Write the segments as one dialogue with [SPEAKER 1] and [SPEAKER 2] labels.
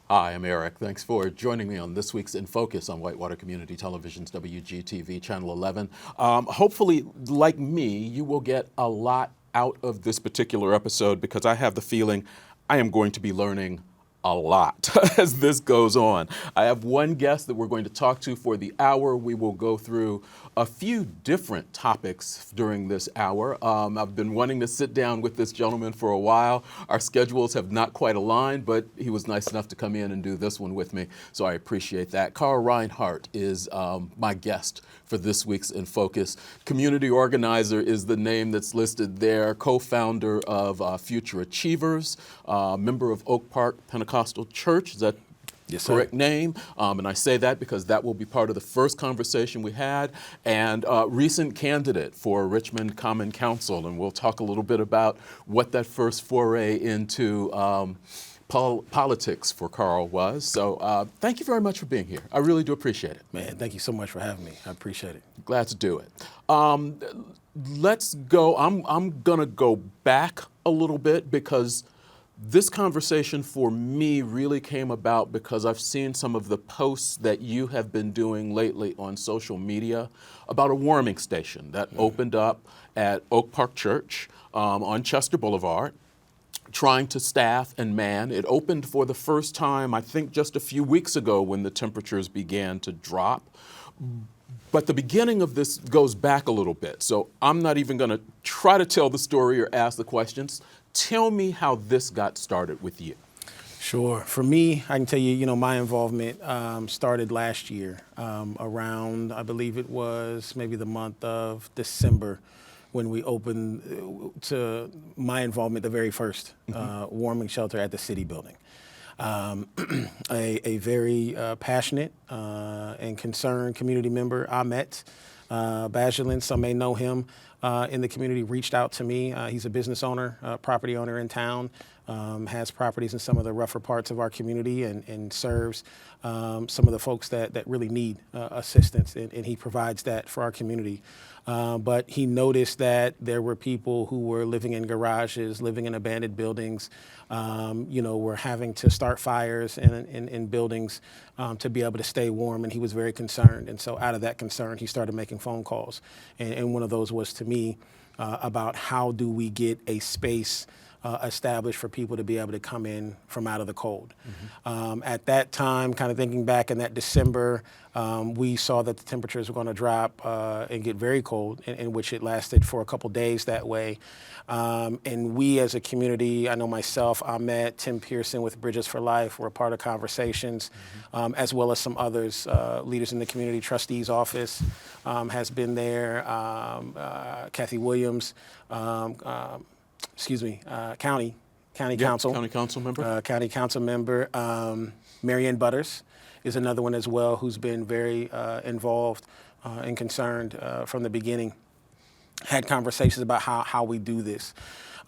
[SPEAKER 1] Hi, I'm Eric. Thanks for joining me on this week's In Focus on Whitewater Community Television's WGTV Channel 11. Hopefully, like me, you will get a lot out of this particular episode because I have the feeling I am going to be learning a lot as this goes on. I have one guest that we're going to talk to for the hour. We will go through a few different topics during this hour. I've been wanting to sit down with this gentleman for a while. Our schedules have not quite aligned, but he was nice enough to come in and do this one with me, so I appreciate that. Carl Reinhardt is my guest for this week's In Focus. Community organizer is the name that's listed there, co-founder of Future Achievers, member of Oak Park Pentecostal Church. Is that
[SPEAKER 2] Yes,
[SPEAKER 1] correct
[SPEAKER 2] sir.
[SPEAKER 1] name? And I say that because that will be part of the first conversation we had, and recent candidate for Richmond Common Council. And we'll talk a little bit about what that first foray into politics for Carl was. So thank you very much for being here. I really do appreciate it.
[SPEAKER 2] Man, thank you so much for having me. I appreciate it.
[SPEAKER 1] Glad to do it. Let's go. I'm going to go back a little bit because this conversation for me really came about because I've seen some of the posts that you have been doing lately on social media about a warming station that opened up at Oak Park Church on Chester Boulevard, trying to staff and man. It opened for the first time, I think, just a few weeks ago when the temperatures began to drop. But the beginning of this goes back a little bit. So I'm not even going to try to tell the story or ask the questions. Tell me how this got started with you.
[SPEAKER 2] Sure. For me, I can tell you, my involvement started last year around, I believe it was maybe the month of December when we opened to my involvement, the very first warming shelter at the city building. A very passionate and concerned community member, Ahmet Bajulin, some may know him in the community, reached out to me. He's a business owner, property owner in town, has properties in some of the rougher parts of our community and serves some of the folks that really need assistance, and he provides that for our community. But he noticed that there were people who were living in garages, living in abandoned buildings, were having to start fires in buildings to be able to stay warm, and he was very concerned. And so out of that concern, he started making phone calls. And one of those was to me about how do we get a space established for people to be able to come in from out of the cold. At that time, kind of thinking back in that December, we saw that the temperatures were going to drop and get very cold, in which it lasted for a couple days that way. And we as a community, I know myself, Ahmed, Tim Pearson with Bridges for Life, were a part of conversations, as well as some others, leaders in the community. Trustee's office has been there, Kathy Williams, county council.
[SPEAKER 1] County council member.
[SPEAKER 2] County council member. Marianne Butters is another one as well who's been very involved and concerned from the beginning. Had conversations about how we do this.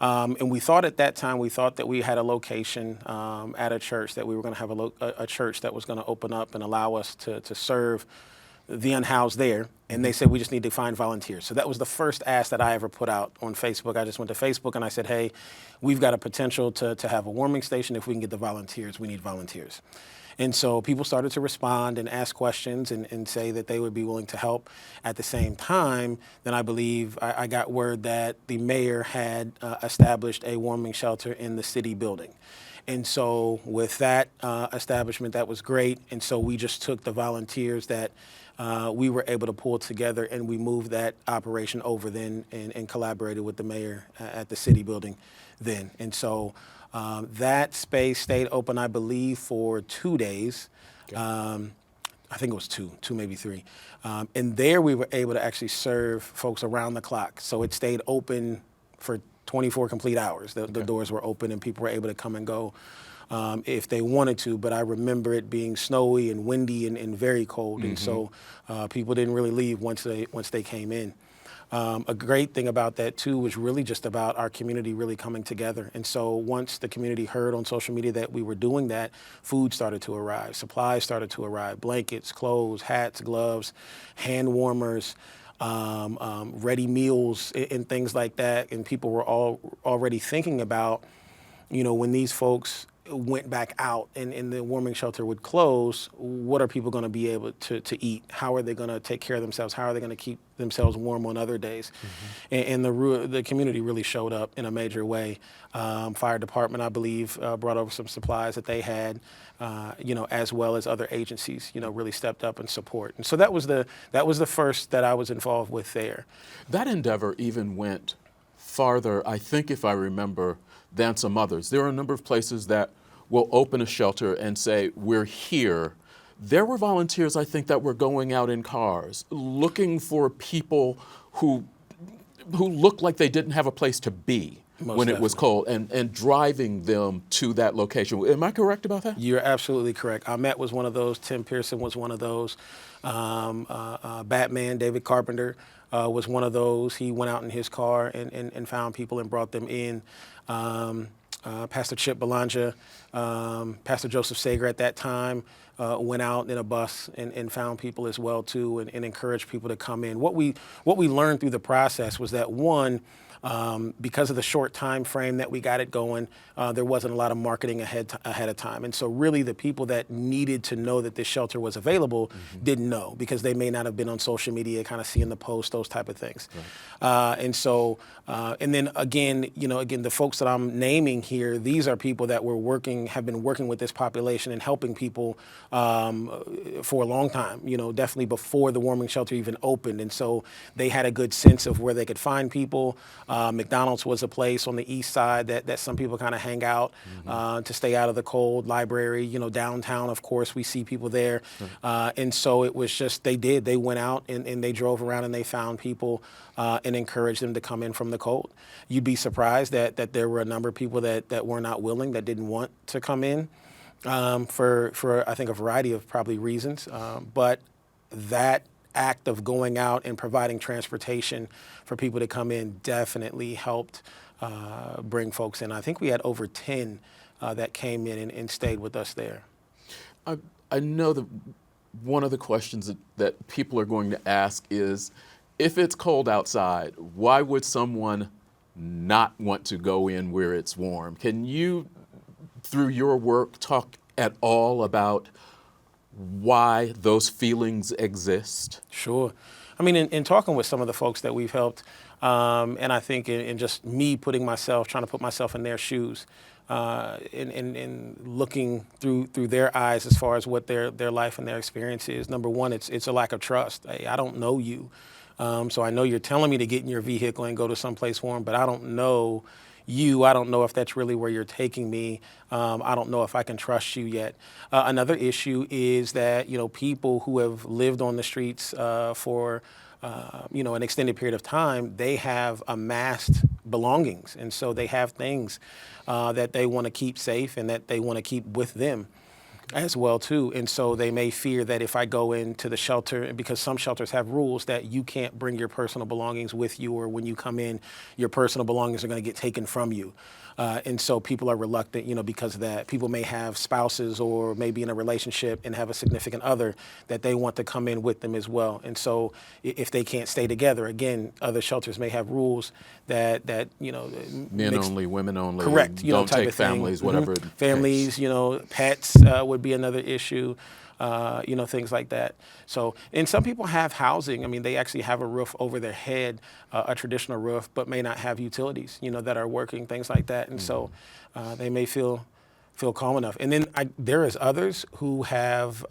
[SPEAKER 2] And we thought at that time, that we had a location at a church, that we were going to have a church that was going to open up and allow us to serve the unhoused there. And they said, we just need to find volunteers. So that was the first ask that I ever put out on Facebook. I just went to Facebook and I said, hey, we've got a potential to have a warming station. If we can get the volunteers, we need volunteers. And so people started to respond and ask questions and say that they would be willing to help. At the same time, then I believe I got word that the mayor had established a warming shelter in the city building. And so with that establishment, that was great. And so we just took the volunteers that we were able to pull together, and we moved that operation over then and collaborated with the mayor at the city building then. And so that space stayed open, I believe, for 2 days. Okay. I think it was two, maybe three. And there we were able to actually serve folks around the clock. So it stayed open for 24 complete hours. The doors were open and people were able to come and go if they wanted to. But I remember it being snowy and windy and very cold. And so people didn't really leave once they came in. A great thing about that too was really just about our community really coming together. And so once the community heard on social media that we were doing that, food started to arrive, supplies started to arrive, blankets, clothes, hats, gloves, hand warmers, ready meals and things like that. And people were all already thinking about, when these folks went back out and the warming shelter would close, what are people going to be able to eat? How are they going to take care of themselves? How are they going to keep themselves warm on other days? And the community really showed up in a major way. Fire department, I believe, brought over some supplies that they had, as well as other agencies, really stepped up and support. And so that was the first that I was involved with there.
[SPEAKER 1] That endeavor even went farther, I think, if I remember, than some others. There are a number of places that will open a shelter and say, we're here. There were volunteers, I think, that were going out in cars, looking for people who looked like they didn't have a place to be when it was cold, and driving them to that location. Am I correct about that?
[SPEAKER 2] You're absolutely correct. Ahmet was one of those. Tim Pearson was one of those. Batman, David Carpenter, was one of those. He went out in his car and found people and brought them in. Pastor Chip Belanja, Pastor Joseph Sager at that time went out in a bus and found people as well too, and encouraged people to come in. What we learned through the process was that, one, because of the short time frame that we got it going, there wasn't a lot of marketing ahead of time. And so really the people that needed to know that this shelter was available didn't know, because they may not have been on social media kind of seeing the post, those type of things. Right. And then again, the folks that I'm naming here, these are people that have been working with this population and helping people for a long time, definitely before the warming shelter even opened. And so they had a good sense of where they could find people. McDonald's was a place on the east side that some people kind of hang out to stay out of the cold. Library, downtown, of course, we see people there. And so it was just, they went out and they drove around and they found people and encouraged them to come in from the cold. You'd be surprised that there were a number of people that were not willing, that didn't want to come in for I think a variety of probably reasons. But that act of going out and providing transportation for people to come in definitely helped bring folks in. I think we had over 10 that came in and stayed with us there.
[SPEAKER 1] I know that one of the questions that people are going to ask is, if it's cold outside, why would someone not want to go in where it's warm? Can you, through your work, talk at all about why those feelings exist? Sure.
[SPEAKER 2] I mean, in talking with some of the folks that we've helped, and I think in just me trying to put myself in their shoes, and looking through their eyes as far as what their life and their experience is. Number one, it's a lack of trust. Hey, I don't know you. So I know you're telling me to get in your vehicle and go to someplace warm, but I don't know you. I don't know if that's really where you're taking me. I don't know if I can trust you yet. Another issue is that, people who have lived on the streets for an extended period of time, they have amassed belongings. And so they have things that they want to keep safe and that they want to keep with them as well too. And so they may fear that if I go into the shelter, because some shelters have rules that you can't bring your personal belongings with you, or when you come in, your personal belongings are going to get taken from you. And so people are reluctant, because of that. People may have spouses or maybe in a relationship and have a significant other that they want to come in with them as well. And so if they can't stay together, again, other shelters may have rules that
[SPEAKER 1] men only, women only.
[SPEAKER 2] Correct.
[SPEAKER 1] Don't
[SPEAKER 2] type
[SPEAKER 1] take
[SPEAKER 2] of thing.
[SPEAKER 1] families, whatever.
[SPEAKER 2] Families, pets would be another issue. Things like that. So, and some people have housing. I mean, they actually have a roof over their head, a traditional roof, but may not have utilities, that are working, things like that. And so they may feel calm enough. And then there is others who have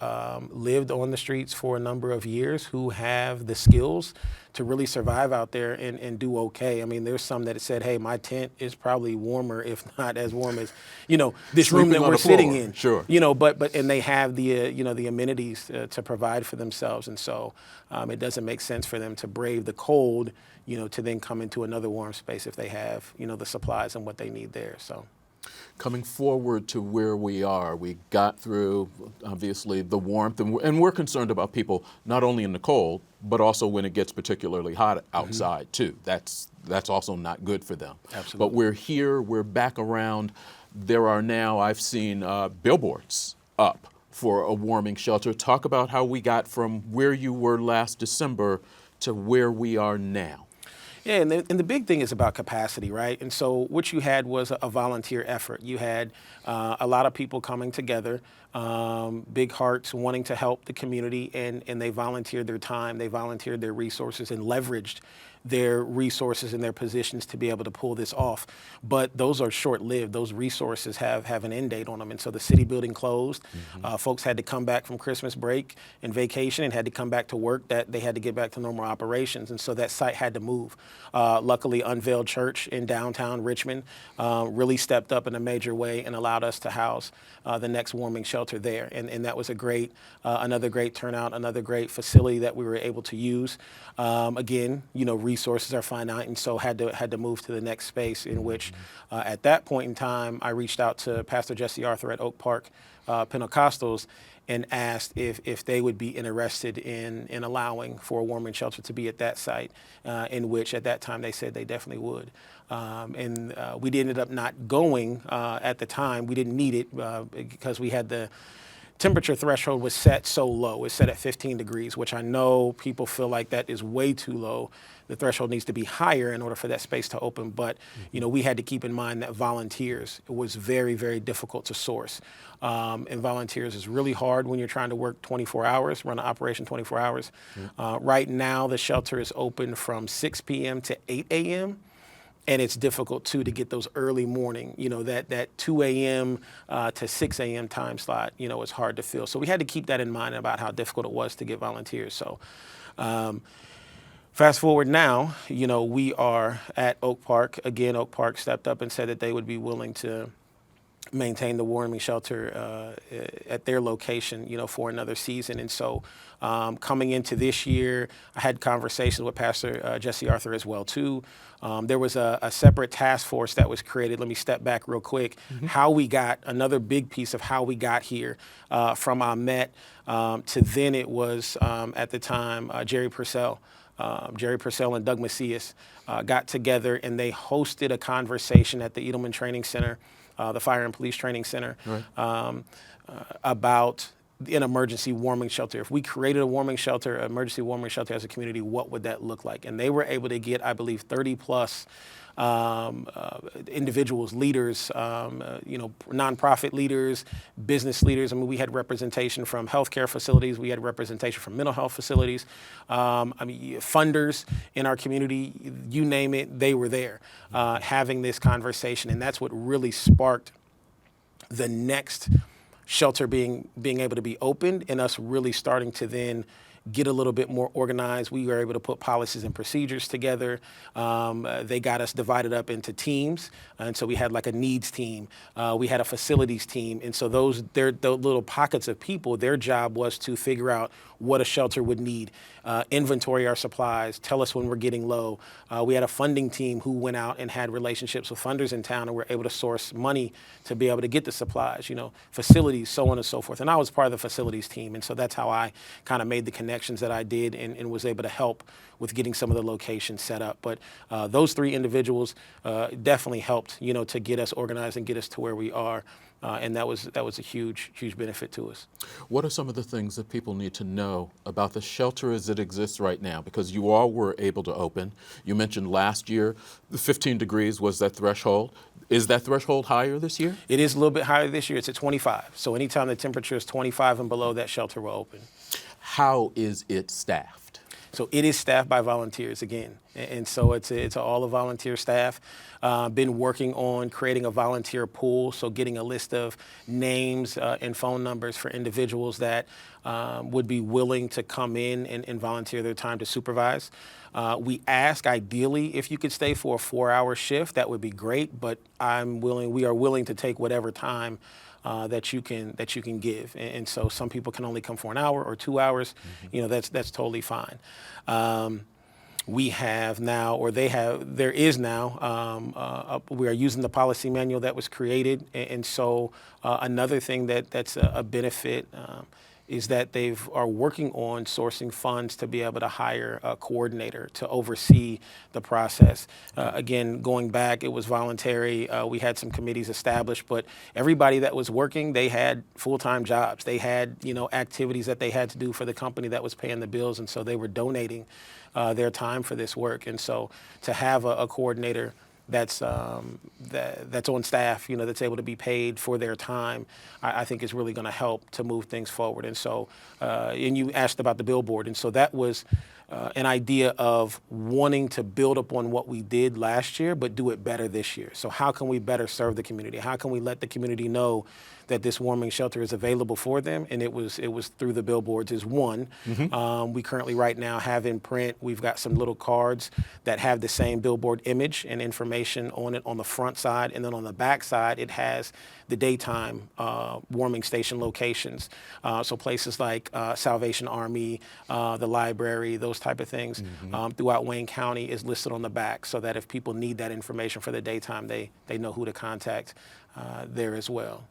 [SPEAKER 2] lived on the streets for a number of years, who have the skills to really survive out there and do okay. I mean, there's some that said, hey, my tent is probably warmer, if not as warm as, this room that we're sitting in.
[SPEAKER 1] Sure.
[SPEAKER 2] But they have the, the amenities to provide for themselves. And so it doesn't make sense for them to brave the cold, to then come into another warm space if they have, the supplies and what they need there. So.
[SPEAKER 1] Coming forward to where we are, we got through, obviously, the warmth, and we're concerned about people not only in the cold, but also when it gets particularly hot outside, too. That's also not good for them.
[SPEAKER 2] Absolutely.
[SPEAKER 1] But we're here, we're back around. There are now, I've seen billboards up for a warming shelter. Talk about how we got from where you were last December to where we are now.
[SPEAKER 2] Yeah, and the big thing is about capacity, right? And so what you had was a volunteer effort. You had a lot of people coming together, big hearts wanting to help the community, and they volunteered their time, they volunteered their resources and leveraged their resources and their positions to be able to pull this off. But those are short-lived. Those resources have an end date on them. And so the city building closed. Folks had to come back from Christmas break and vacation and had to come back to work. That they had to get back to normal operations. And so that site had to move. Luckily, Unveiled Church in downtown Richmond really stepped up in a major way and allowed us to house the next warming shelter there. And that was another great turnout, another great facility that we were able to use. Again, resources are finite, and so had to move to the next space in which, at that point in time, I reached out to Pastor Jesse Arthur at Oak Park Pentecostals and asked if they would be interested in allowing for a warming shelter to be at that site, in which at that time they said they definitely would. And we ended up not going at the time. We didn't need it because we had the temperature threshold was set so low. It's set at 15 degrees, which I know people feel like that is way too low. The threshold needs to be higher in order for that space to open. But, we had to keep in mind that volunteers was very, very difficult to source. And volunteers is really hard when you're trying to work 24 hours, run an operation 24 hours. Right now, the shelter is open from 6 p.m. to 8 a.m. And it's difficult, too, to get those early morning, that 2 a.m. To 6 a.m. time slot, is hard to fill. So we had to keep that in mind about how difficult it was to get volunteers. So fast forward now, we are at Oak Park. Again, Oak Park stepped up and said that they would be willing to maintain the warming shelter at their location, for another season. And so coming into this year, I had conversations with Pastor Jesse Arthur as well, too. There was a separate task force that was created. Let me step back real quick. How we got, another big piece of how we got here from Ahmet to then it was, at the time, Jerry Purcell. Jerry Purcell and Doug Macias got together and they hosted a conversation at the Edelman Training Center, the Fire and Police Training Center, about an emergency warming shelter. If we created a warming shelter, emergency warming shelter as a community, what would that look like? And they were able to get, I believe, 30 plus individuals, leaders, nonprofit leaders, business leaders. I mean, we had representation from healthcare facilities. We had representation from mental health facilities. Funders in our community, you name it, they were there having this conversation. And that's what really sparked the next shelter being able to be opened and us really starting to then get a little bit more organized. We were able to put policies and procedures together. They got us divided up into teams. And so we had like a needs team. We had a facilities team. And so those little pockets of people, their job was to figure out what a shelter would need, inventory our supplies, tell us when we're getting low. We had a funding team who went out and had relationships with funders in town and were able to source money to be able to get the supplies, facilities, so on and so forth. And I was part of the facilities team. And so that's how I kind of made the connections that I did and was able to help with getting some of the locations set up. But those three individuals definitely helped, to get us organized and get us to where we are. And that was a huge benefit to us.
[SPEAKER 1] What are some of the things that people need to know about the shelter as it exists right now? Because you all were able to open. You mentioned last year, the 15 degrees was that threshold. Is that threshold higher this year?
[SPEAKER 2] It is a little bit higher this year. It's at 25. So anytime the temperature is 25 and below, that shelter will open.
[SPEAKER 1] How is it staffed?
[SPEAKER 2] So it is staffed by volunteers again. And so it's all a volunteer staff. Been working on creating a volunteer pool, so getting a list of names and phone numbers for individuals that would be willing to come in and volunteer their time to supervise. We ask ideally if you could stay for a 4-hour shift, that would be great, but we are willing to take whatever time that you can give. And so some people can only come for an hour or 2 hours. That's totally fine. We have now, or there is now, we are using the policy manual that was created. And so another thing that's a benefit is that are working on sourcing funds to be able to hire a coordinator to oversee the process. Again, going back, it was voluntary. We had some committees established, but everybody that was working, they had full-time jobs. They had, activities that they had to do for the company that was paying the bills, and so they were donating their time for this work. And so to have a coordinator that's on staff, that's able to be paid for their time, I think is really going to help to move things forward. And so, and you asked about the billboard, and so that was an idea of wanting to build upon what we did last year, but do it better this year. So how can we better serve the community? How can we let the community know that this warming shelter is available for them? And it was through the billboards is one. We currently right now have in print, we've got some little cards that have the same billboard image and information on it on the front side, and then on the back side it has the daytime warming station locations. So places like Salvation Army, the library, those type of things throughout Wayne County is listed on the back, so that if people need that information for the daytime, they know who to contact there as well.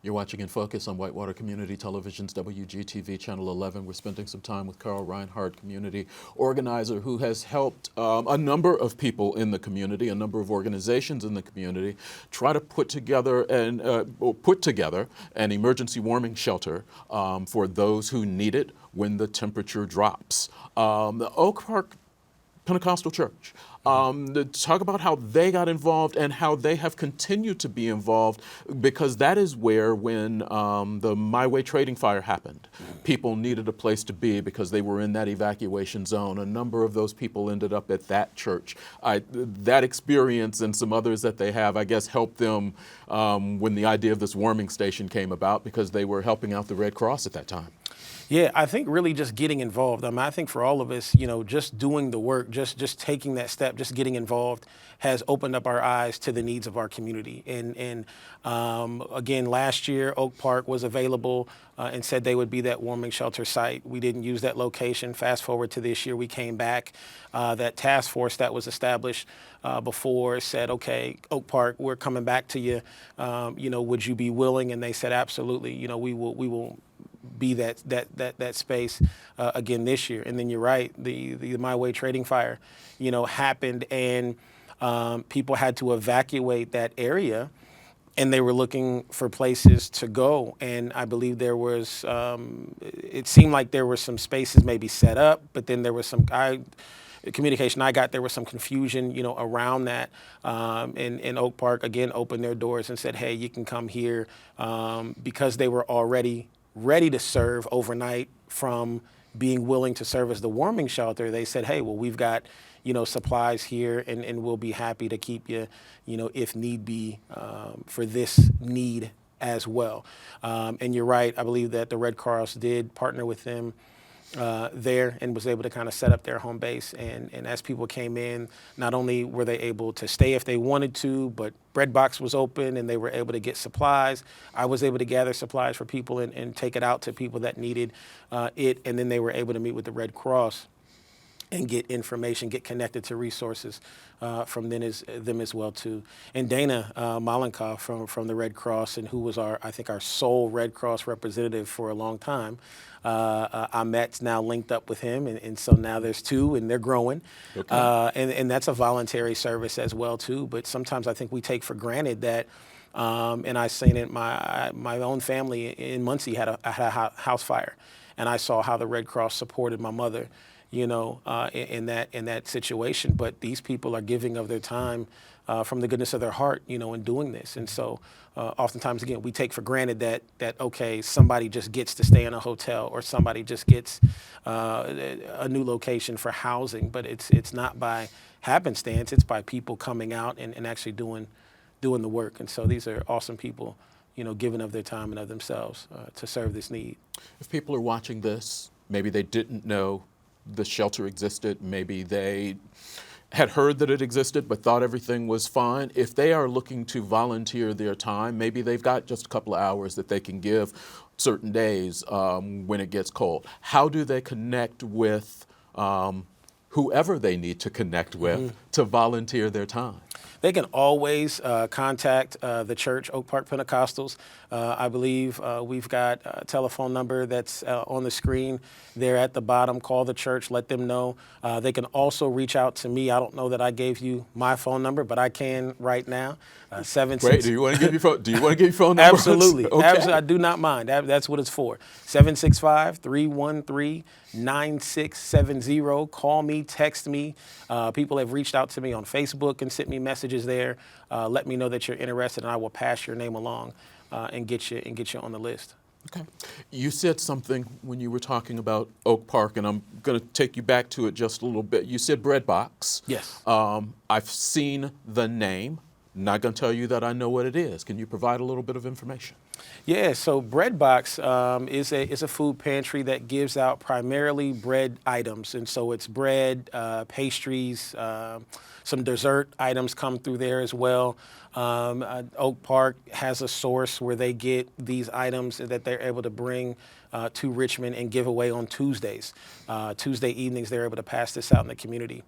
[SPEAKER 1] You're watching In Focus on Whitewater Community Television's WGTV Channel 11. We're spending some time with Carl Reinhardt, community organizer who has helped a number of people in the community, a number of organizations in the community, try to put together an emergency warming shelter for those who need it when the temperature drops. The Oak Park Pentecostal Church. Talk about how they got involved and how they have continued to be involved, because that is where, when the My Way trading fire happened, people needed a place to be because they were in that evacuation zone. A number of those people ended up at that church. That experience and some others that they have, I guess, helped them when the idea of this warming station came about, because they were helping out the Red Cross at that time.
[SPEAKER 2] Yeah, I think really just getting involved. I think for all of us, just doing the work, just taking that step, just getting involved has opened up our eyes to the needs of our community. And again, last year, Oak Park was available and said they would be that warming shelter site. We didn't use that location. Fast forward to this year, we came back. That task force that was established before said, okay, Oak Park, we're coming back to you. Would you be willing? And they said, absolutely. We will be that space again this year. And then you're right, the My Way trading fire, happened, and people had to evacuate that area, and they were looking for places to go. And I believe there was, it seemed like there were some spaces maybe set up, but then there was some communication I got, there was some confusion, around that. And Oak Park, again, opened their doors and said, hey, you can come here, because they were already ready to serve overnight from being willing to serve as the warming shelter. They said, hey, well, we've got, supplies here, and we'll be happy to keep you, if need be, for this need as well. And you're right, I believe that the Red Cross did partner with them there and was able to kind of set up their home base. And as people came in, not only were they able to stay if they wanted to, but Bread Box was open and they were able to get supplies. I was able to gather supplies for people and take it out to people that needed it. And then they were able to meet with the Red Cross and get information, get connected to resources from them as well too. And Dana Malenkoff from the Red Cross, and who was our sole Red Cross representative for a long time. Ahmet's now linked up with him, and so now there's two, and they're growing. Okay. And that's a voluntary service as well too. But sometimes I think we take for granted that. And I seen it. My own family in Muncie had a house fire, and I saw how the Red Cross supported my mother, in that situation. But these people are giving of their time from the goodness of their heart, in doing this. And so oftentimes, again, we take for granted that okay, somebody just gets to stay in a hotel, or somebody just gets a new location for housing. But it's not by happenstance. It's by people coming out and actually doing the work. And so these are awesome people, giving of their time and of themselves to serve this need.
[SPEAKER 1] If people are watching this, maybe they didn't know the shelter existed, maybe they had heard that it existed but thought everything was fine. If they are looking to volunteer their time, maybe they've got just a couple of hours that they can give certain days when it gets cold. How do they connect with whoever they need to connect with to volunteer their time?
[SPEAKER 2] They can always contact the church, Oak Park Pentecostals. I believe we've got a telephone number that's on the screen there at the bottom. Call the church, let them know. They can also reach out to me. I don't know that I gave you my phone number, but I can right now. 76.
[SPEAKER 1] Wait, do you want to give your phone? Do you want to give your phone number?
[SPEAKER 2] Absolutely.
[SPEAKER 1] Okay.
[SPEAKER 2] Absolutely. I do not mind. That's what it's for. 765-313-9670. Call me, text me. People have reached out to me on Facebook and sent me messages there. Let me know that you're interested, and I will pass your name along and get you on the list.
[SPEAKER 1] Okay. You said something when you were talking about Oak Park, and I'm going to take you back to it just a little bit. You said bread box.
[SPEAKER 2] Yes.
[SPEAKER 1] I've seen the name. Not going to tell you that I know what it is. Can you provide a little bit of information?
[SPEAKER 2] Yeah, so Breadbox is a food pantry that gives out primarily bread items, and so it's bread, pastries, some dessert items come through there as well. Oak Park has a source where they get these items that they're able to bring to Richmond and give away on Tuesdays. Tuesday evenings, they're able to pass this out in the community.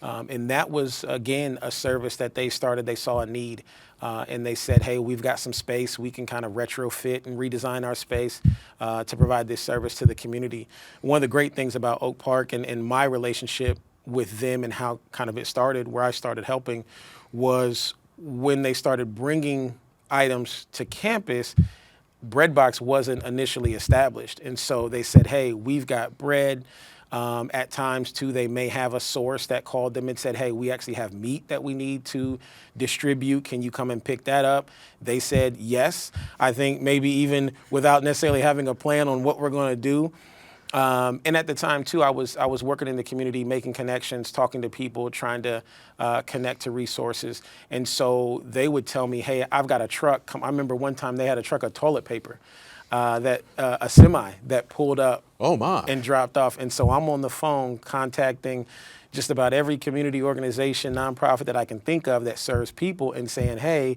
[SPEAKER 2] And that was, again, a service that they started. They saw a need, and they said, hey, we've got some space. We can kind of retrofit and redesign our space to provide this service to the community. One of the great things about Oak Park and my relationship with them and how kind of it started, where I started helping, was when they started bringing items to campus, Breadbox wasn't initially established. And so they said, hey, we've got bread. At times, too, they may have a source that called them and said, hey, we actually have meat that we need to distribute. Can you come and pick that up? They said yes. I think maybe even without necessarily having a plan on what we're going to do. And at the time, too, I was working in the community, making connections, talking to people, trying to connect to resources. And so they would tell me, hey, I've got a truck. I remember one time they had a truck of toilet paper. A semi that pulled up and dropped off. And so I'm on the phone contacting just about every community organization, nonprofit that I can think of that serves people and saying, hey,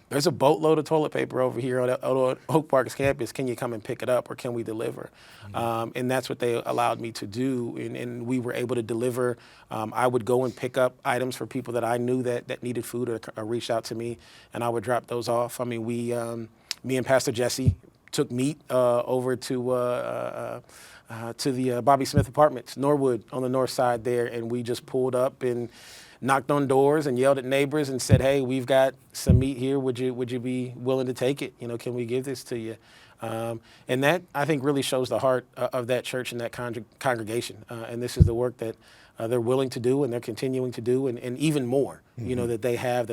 [SPEAKER 2] there's a boatload of toilet paper over here on Oak Park's campus. Can you come and pick it up, or can we deliver? Mm-hmm. And that's what they allowed me to do. And we were able to deliver. I would go and pick up items for people that I knew that needed food or reached out to me, and I would drop those off. I mean, me and Pastor Jesse took meat over to the Bobby Smith Apartments, Norwood, on the north side there, and we just pulled up and knocked on doors and yelled at neighbors and said, hey, we've got some meat here. Would you be willing to take it? You know, can we give this to you? And that, I think, really shows the heart of that church and that congregation. And this is the work that they're willing to do and they're continuing to do, and even more, you know, that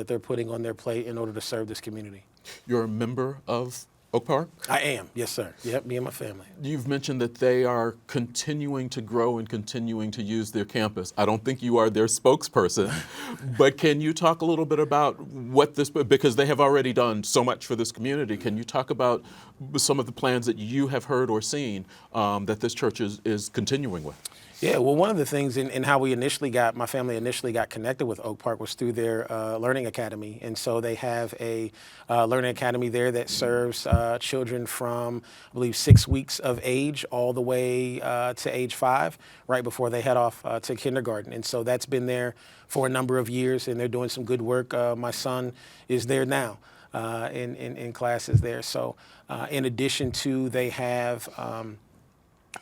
[SPEAKER 2] they're putting on their plate in order to serve this community.
[SPEAKER 1] You're a member of Oak Park?
[SPEAKER 2] I am, yes, sir. Yep, me and my family.
[SPEAKER 1] You've mentioned that they are continuing to grow and continuing to use their campus. I don't think you are their spokesperson, but can you talk a little bit about what this, because they have already done so much for this community, can you talk about some of the plans that you have heard or seen that this church is continuing with?
[SPEAKER 2] Yeah, well, one of the things in how my family initially got connected with Oak Park was through their Learning Academy. And so they have a Learning Academy there that serves children from, I believe, 6 weeks of age all the way to age 5, right before they head off to kindergarten. And so that's been there for a number of years, and they're doing some good work. My son is there now in classes there. So in addition to, they have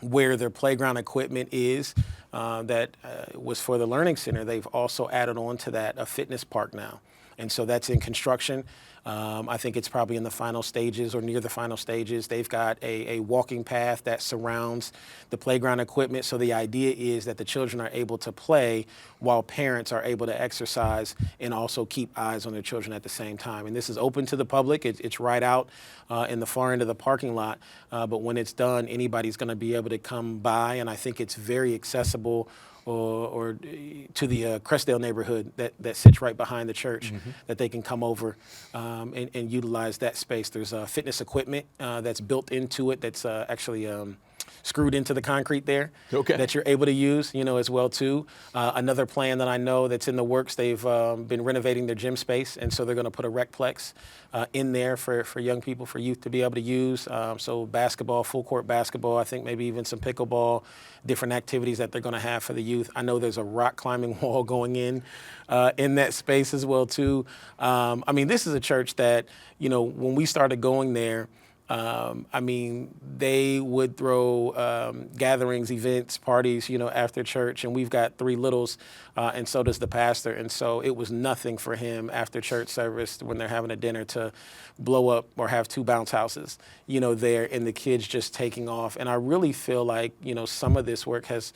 [SPEAKER 2] where their playground equipment is that was for the Learning Center, they've also added on to that a fitness park now. And so that's in construction. I think it's probably in the final stages or near the final stages. They've got a walking path that surrounds the playground equipment. So the idea is that the children are able to play while parents are able to exercise and also keep eyes on their children at the same time. And this is open to the public. It's right out in the far end of the parking lot. But when it's done, anybody's going to be able to come by. And I think it's very accessible or to the Crestdale neighborhood that sits right behind the church, that they can come over and utilize that space. There's fitness equipment that's built into it that's actually screwed into the concrete there
[SPEAKER 1] Okay.
[SPEAKER 2] that you're able to use, as well too. Another plan that I know that's in the works, they've been renovating their gym space, and so they're going to put a recplex in there for young people, for youth to be able to use. So basketball, full court basketball, I think maybe even some pickleball, different activities that they're going to have for the youth. I know there's a rock climbing wall going in that space as well too. I mean, this is a church that, when we started going there, they would throw gatherings, events, parties, after church, and we've got 3 littles, and so does the pastor. And so it was nothing for him after church service when they're having a dinner to blow up or have 2 bounce houses, there, and the kids just taking off. And I really feel like, some of this work has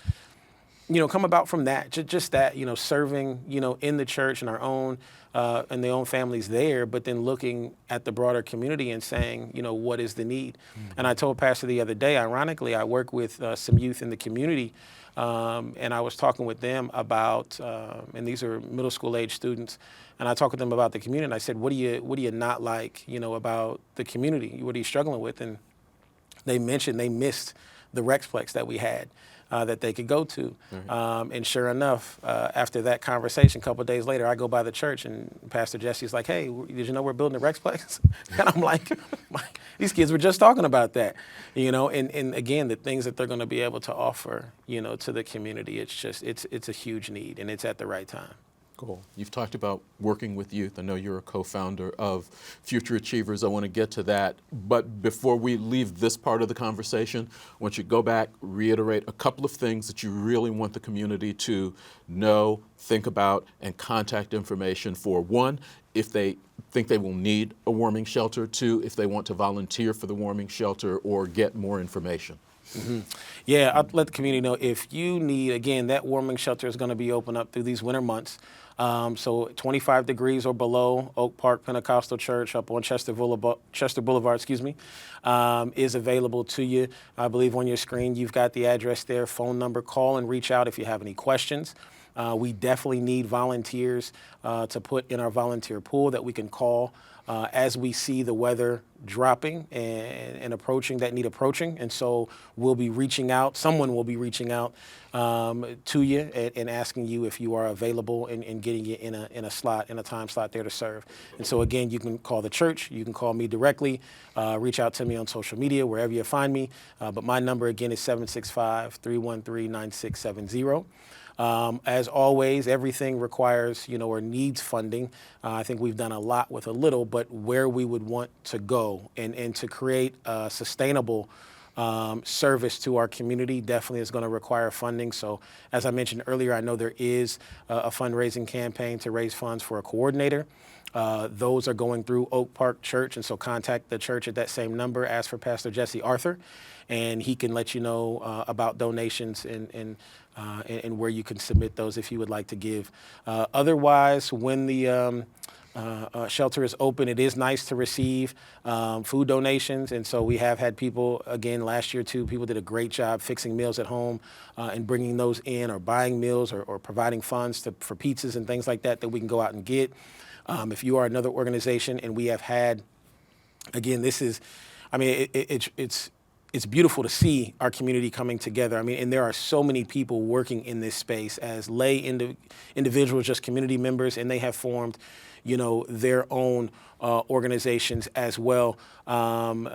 [SPEAKER 2] come about from that, just that, serving, in the church and our own, and their own families there, but then looking at the broader community and saying, what is the need? Mm-hmm. And I told Pastor the other day, ironically, I work with some youth in the community, and I was talking with them about, and these are middle school age students, and I talked with them about the community, and I said, what do you not like, about the community? What are you struggling with? And they mentioned they missed the Rexplex that we had. That they could go to. Mm-hmm. And sure enough, after that conversation, a couple of days later, I go by the church and Pastor Jesse's like, hey, did you know we're building a Rexplex? And I'm like, these kids were just talking about that, and again, the things that they're going to be able to offer, to the community, it's a huge need, and it's at the right time.
[SPEAKER 1] Cool. You've talked about working with youth. I know you're a co-founder of Future Achievers. I want to get to that. But before we leave this part of the conversation, I want you to go back, reiterate a couple of things that you really want the community to know, think about, and contact information for. 1, if they think they will need a warming shelter. 2, if they want to volunteer for the warming shelter or get more information.
[SPEAKER 2] Mm-hmm. Yeah, I'll let the community know if you need, again, that warming shelter is going to be open up through these winter months. So 25 degrees or below, Oak Park Pentecostal Church up on Chester Boulevard, is available to you. I believe on your screen you've got the address there, phone number. Call and reach out if you have any questions. We definitely need volunteers to put in our volunteer pool that we can call as we see the weather dropping and approaching, that need approaching. And so we'll be reaching out, someone will be reaching out to you and asking you if you are available and getting you in a time slot there to serve. And so again, you can call the church, you can call me directly, reach out to me on social media, wherever you find me. But my number again is 765-313-9670. As always, everything requires, or needs funding. I think we've done a lot with a little, but where we would want to go and to create a sustainable service to our community definitely is going to require funding. So as I mentioned earlier, I know there is a fundraising campaign to raise funds for a coordinator. Those are going through Oak Park Church, and so contact the church at that same number, ask for Pastor Jesse Arthur, and he can let you know about donations and where you can submit those if you would like to give. Otherwise, when the shelter is open, it is nice to receive food donations, and so we have had people, again, last year too, people did a great job fixing meals at home and bringing those in, or buying meals, or providing funds for pizzas and things like that we can go out and get. If you are another organization, and we have had, again, this is, it's beautiful to see our community coming together. And there are so many people working in this space as lay individuals, just community members, and they have formed, their own organizations as well. And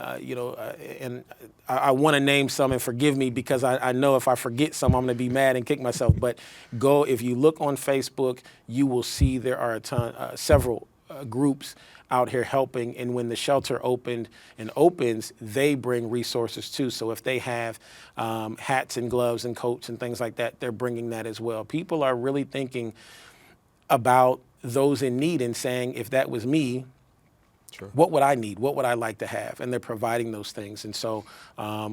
[SPEAKER 2] I want to name some, and forgive me because I know if I forget some, I'm going to be mad and kick myself. But if you look on Facebook, you will see there are several groups out here helping, and when the shelter opens, they bring resources too. So if they have hats and gloves and coats and things like that, they're bringing that as well. People are really thinking about those in need and saying, if that was me, sure, what would I need? What would I like to have? And they're providing those things. And so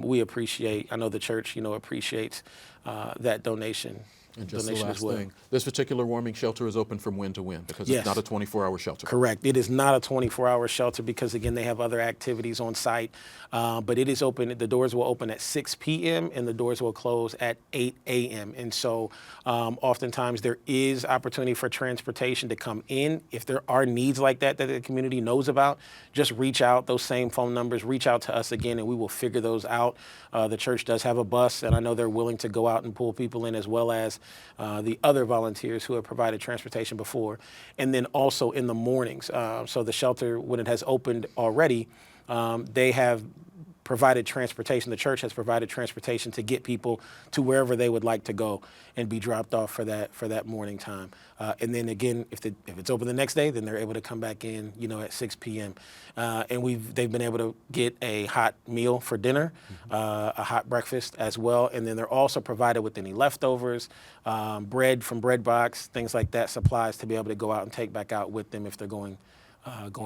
[SPEAKER 2] we appreciate, I know the church, appreciates that donation
[SPEAKER 1] And just the
[SPEAKER 2] donation
[SPEAKER 1] last
[SPEAKER 2] as well.
[SPEAKER 1] thing, this particular warming shelter is open from when to when because
[SPEAKER 2] Yes.
[SPEAKER 1] it's not a 24-hour shelter.
[SPEAKER 2] Correct. It is not a 24-hour shelter because, again, they have other activities on site. But it is open. The doors will open at 6 p.m. and the doors will close at 8 a.m. And so oftentimes there is opportunity for transportation to come in. If there are needs like that that the community knows about, just reach out, those same phone numbers, reach out to us again, and we will figure those out. The church does have a bus, and I know they're willing to go out and pull people in, as well as the other volunteers who have provided transportation before. And then also in the mornings. So the shelter, when it has opened already, they have provided transportation. The church has provided transportation to get people to wherever they would like to go and be dropped off for that morning time. And then again, if it's open the next day, then they're able to come back in, at 6 p.m. And they've been able to get a hot meal for dinner, a hot breakfast as well. And then they're also provided with any leftovers, bread from bread box, things like that, supplies to be able to go out and take back out with them if they're going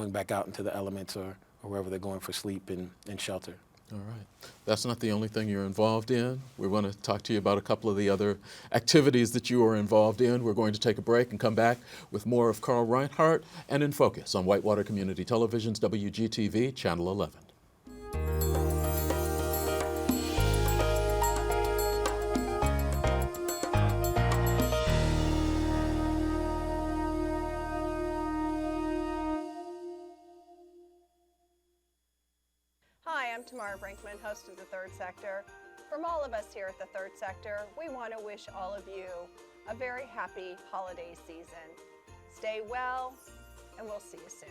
[SPEAKER 2] back out into the elements or wherever they're going for sleep and shelter.
[SPEAKER 1] All right. That's not the only thing you're involved in. We want to talk to you about a couple of the other activities that you are involved in. We're going to take a break and come back with more of Carl Reinhardt and In Focus on Whitewater Community Television's WGTV, Channel 11.
[SPEAKER 3] Hi, I'm Tamara Brinkman, host of The Third Sector. From all of us here at The Third Sector, we want to wish all of you a very happy holiday season. Stay well, and we'll see you soon.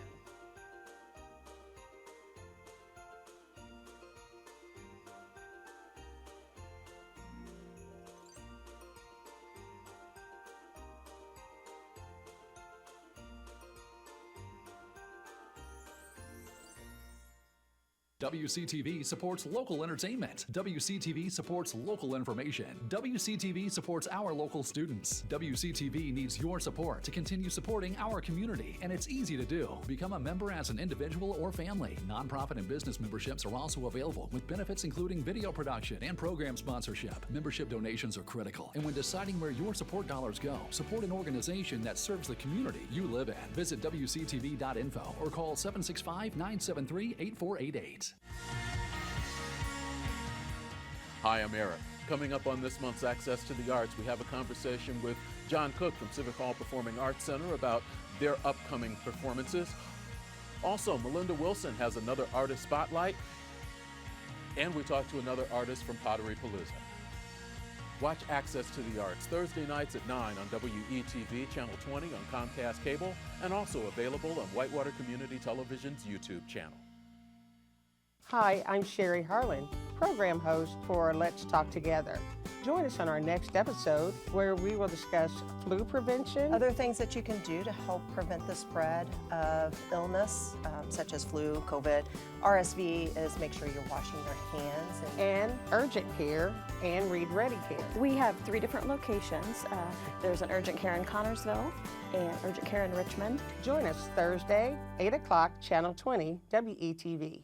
[SPEAKER 4] WCTV supports local entertainment. WCTV supports local information. WCTV supports our local students. WCTV needs your support to continue supporting our community, and it's easy to do. Become a member as an individual or family. Nonprofit and business memberships are also available, with benefits including video production and program sponsorship. Membership donations are critical, and when deciding where your support dollars go, support an organization that serves the community you live in. Visit WCTV.info or call 765-973-8488.
[SPEAKER 1] Hi, I'm Eric. Coming up on this month's Access to the Arts, we have a conversation with John Cook from Civic Hall Performing Arts Center about their upcoming performances. Also, Melinda Wilson has another artist spotlight, and we talk to another artist from Pottery Palooza. Watch Access to the Arts Thursday nights at 9 on WETV, Channel 20 on Comcast Cable, and also available on Whitewater Community Television's YouTube channel.
[SPEAKER 5] Hi, I'm Sherry Harlan, program host for Let's Talk Together. Join us on our next episode where we will discuss flu prevention.
[SPEAKER 6] Other things that you can do to help prevent the spread of illness, such as flu, COVID, RSV, is make sure you're washing your hands.
[SPEAKER 5] And urgent care and Read Ready care.
[SPEAKER 7] We have 3 different locations. There's an urgent care in Connorsville and urgent care in Richmond.
[SPEAKER 5] Join us Thursday, 8 o'clock, Channel 20, WETV.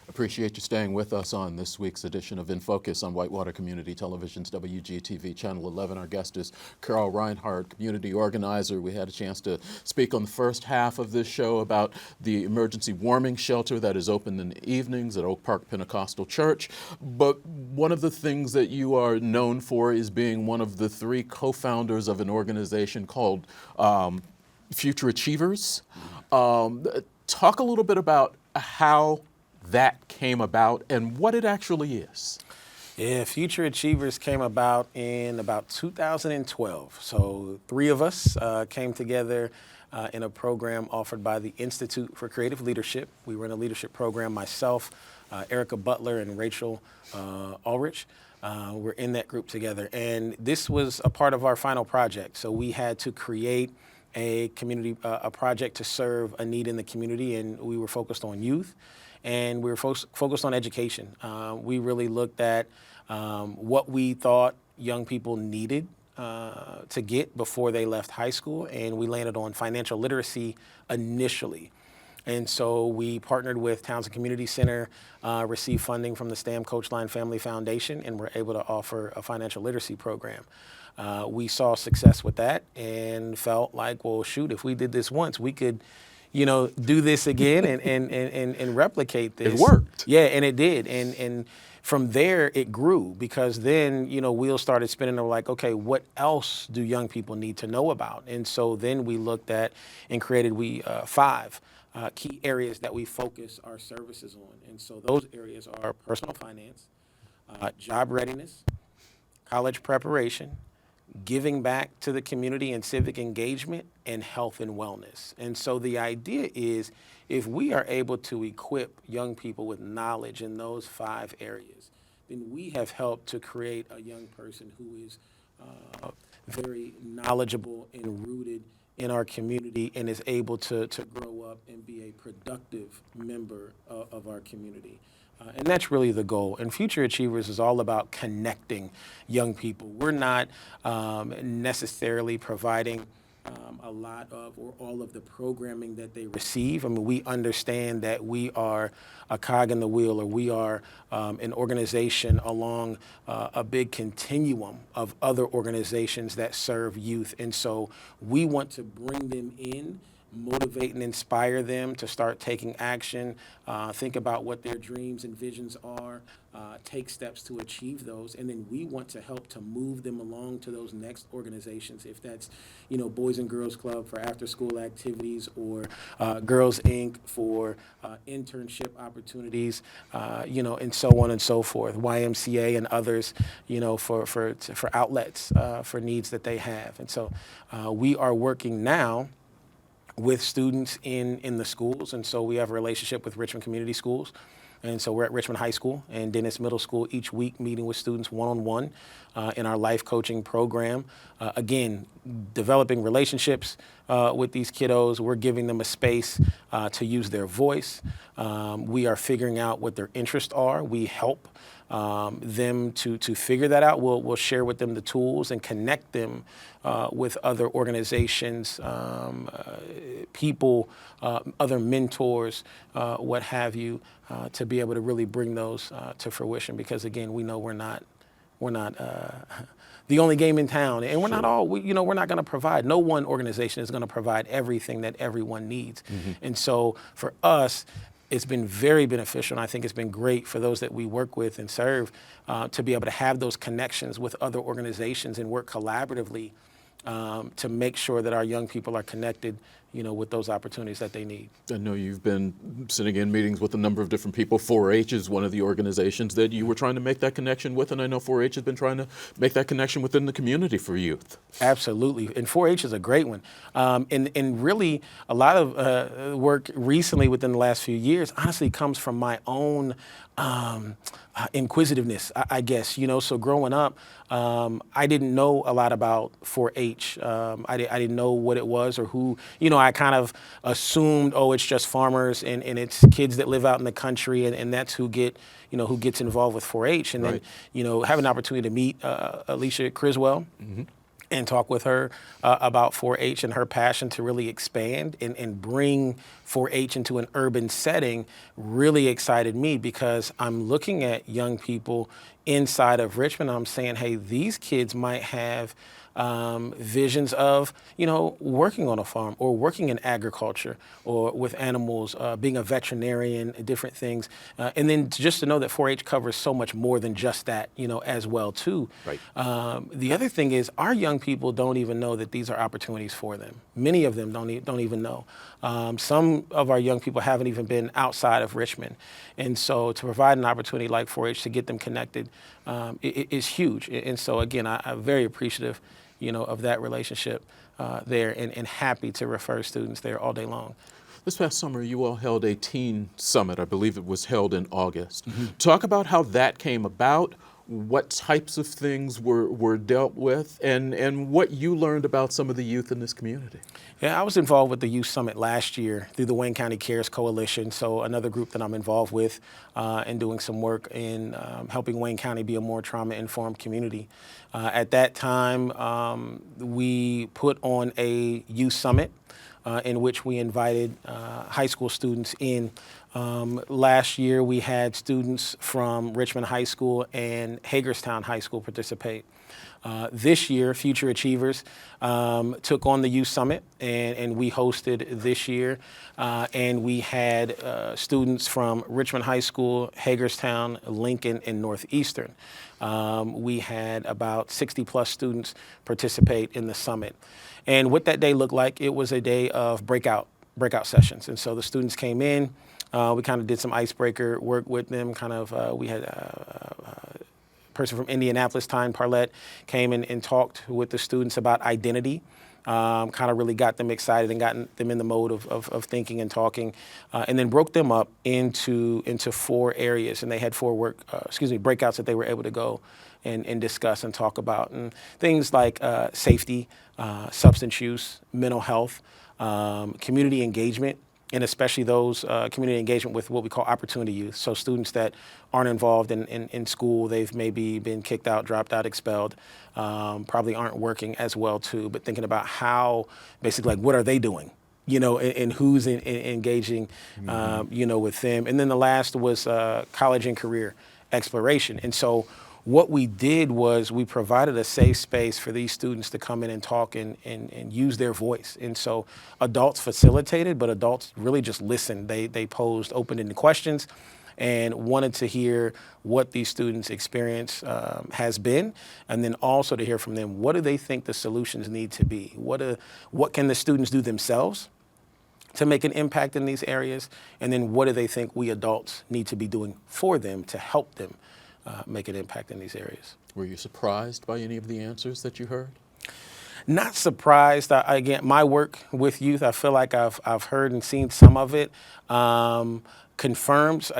[SPEAKER 1] Appreciate you staying with us on this week's edition of In Focus on Whitewater Community Television's WGTV Channel 11. Our guest is Carl Reinhardt, community organizer. We had a chance to speak on the first half of this show about the emergency warming shelter that is open in the evenings at Oak Park Pentecostal Church. But one of the things that you are known for is being one of the 3 co-founders of an organization called Future Achievers. Talk a little bit about how that came about and what it actually is.
[SPEAKER 2] Yeah, Future Achievers came about in about 2012. So 3 of us came together in a program offered by the Institute for Creative Leadership. We run a leadership program, myself, Erica Butler, and Rachel Ulrich. We're in that group together. And this was a part of our final project. So we had to create a community, a project to serve a need in the community, and we were focused on youth. And we were focused on education. We really looked at what we thought young people needed to get before they left high school, and we landed on financial literacy initially. And so we partnered with Townsend Community Center, received funding from the STAM Coachline Family Foundation, and were able to offer a financial literacy program. We saw success with that and felt like, well, shoot, if we did this once, we could, do this again and replicate this.
[SPEAKER 1] It worked.
[SPEAKER 2] Yeah, and it did. And from there, it grew, because then, wheels started spinning. We're like, okay, what else do young people need to know about? And so then we looked at and created 5 key areas that we focus our services on. And so those areas are personal finance, job readiness, college preparation, giving back to the community and civic engagement, and health and wellness. And so the idea is, if we are able to equip young people with knowledge in those 5 areas, then we have helped to create a young person who is very knowledgeable and rooted in our community, and is able to grow up and be a productive member of our community. And that's really the goal. And Future Achievers is all about connecting young people. We're not necessarily providing a lot of or all of the programming that they receive. I mean, we understand that we are a cog in the wheel, or we are an organization along a big continuum of other organizations that serve youth. And so we want to bring them in, motivate and inspire them to start taking action, think about what their dreams and visions are, take steps to achieve those, and then we want to help to move them along to those next organizations, if that's, Boys and Girls Club for after-school activities, or Girls Inc. for internship opportunities, and so on and so forth, YMCA and others, for outlets, for needs that they have. And so we are working now with students in the schools. And so we have a relationship with Richmond Community Schools. And so we're at Richmond High School and Dennis Middle School each week, meeting with students one-on-one in our life coaching program. Again, developing relationships with these kiddos. We're giving them a space to use their voice. We are figuring out what their interests are. We help them to figure that out. We'll share with them the tools and connect them with other organizations, people, other mentors, what have you, to be able to really bring those to fruition. Because again, we know we're not the only game in town, and we're not all. We're not going to provide. No one organization is going to provide everything that everyone needs. Mm-hmm. And so for us, it's been very beneficial, and I think it's been great for those that we work with and serve to be able to have those connections with other organizations and work collaboratively to make sure that our young people are connected, with those opportunities that they need.
[SPEAKER 1] I know you've been sitting in meetings with a number of different people. 4-H is one of the organizations that you were trying to make that connection with, and I know 4-H has been trying to make that connection within the community for youth.
[SPEAKER 2] Absolutely, and 4-H is a great one. And really, a lot of work recently within the last few years honestly comes from my own inquisitiveness, I guess. So growing up, I didn't know a lot about 4-H. I didn't know what it was or who, I kind of assumed, it's just farmers and it's kids that live out in the country, and that's who gets involved with 4-H. And
[SPEAKER 1] right.
[SPEAKER 2] Then, have an opportunity to meet Alicia Criswell. Mm-hmm. And talk with her about 4-H and her passion to really expand and bring 4-H into an urban setting really excited me, because I'm looking at young people inside of Richmond. I'm saying, hey, these kids might have visions of, working on a farm or working in agriculture or with animals, being a veterinarian, different things. And then just to know that 4-H covers so much more than just that, as well too.
[SPEAKER 1] Right.
[SPEAKER 2] The other thing is our young people don't even know that these are opportunities for them. Many of them don't even know. Some of our young people haven't even been outside of Richmond. And so to provide an opportunity like 4-H to get them connected is huge. And so again, I'm very appreciative of that relationship there, and happy to refer students there all day long.
[SPEAKER 1] This past summer, you all held a teen summit. I believe it was held in August. Mm-hmm. Talk about how that came about, what types of things were dealt with, and what you learned about some of the youth in this community.
[SPEAKER 2] Yeah, I was involved with the Youth Summit last year through the Wayne County Cares Coalition, so another group that I'm involved with and doing some work in helping Wayne County be a more trauma-informed community. At that time, we put on a Youth Summit in which we invited high school students in. Last year, we had students from Richmond High School and Hagerstown High School participate. This year, Future Achievers took on the Youth Summit, and we hosted this year. And we had students from Richmond High School, Hagerstown, Lincoln, and Northeastern. We had about 60 plus students participate in the summit. And what that day looked like, it was a day of breakout sessions. And so the students came in, we kind of did some icebreaker work with them, we had person from Indianapolis, Tyne Parlett, came in and talked with the students about identity, kind of really got them excited and got them in the mode of thinking and talking, and then broke them up into 4 areas. And they had 4 breakouts that they were able to go and discuss and talk about. And things like safety, substance use, mental health, community engagement, and especially those community engagement with what we call opportunity youth. So students that aren't involved in school, they've maybe been kicked out, dropped out, expelled, probably aren't working as well too, but thinking about how, basically, like, what are they doing? And who's engaging, with them. And then the last was college and career exploration. And so what we did was we provided a safe space for these students to come in and talk and use their voice. And so adults facilitated, but adults really just listened. They posed open-ended questions and wanted to hear what these students' experience has been, and then also to hear from them, what do they think the solutions need to be? What can the students do themselves to make an impact in these areas? And then what do they think we adults need to be doing for them to help them make an impact in these areas?
[SPEAKER 1] Were you surprised by any of the answers that you heard?
[SPEAKER 2] Not surprised. Again, my work with youth, I feel like I've heard and seen some of it.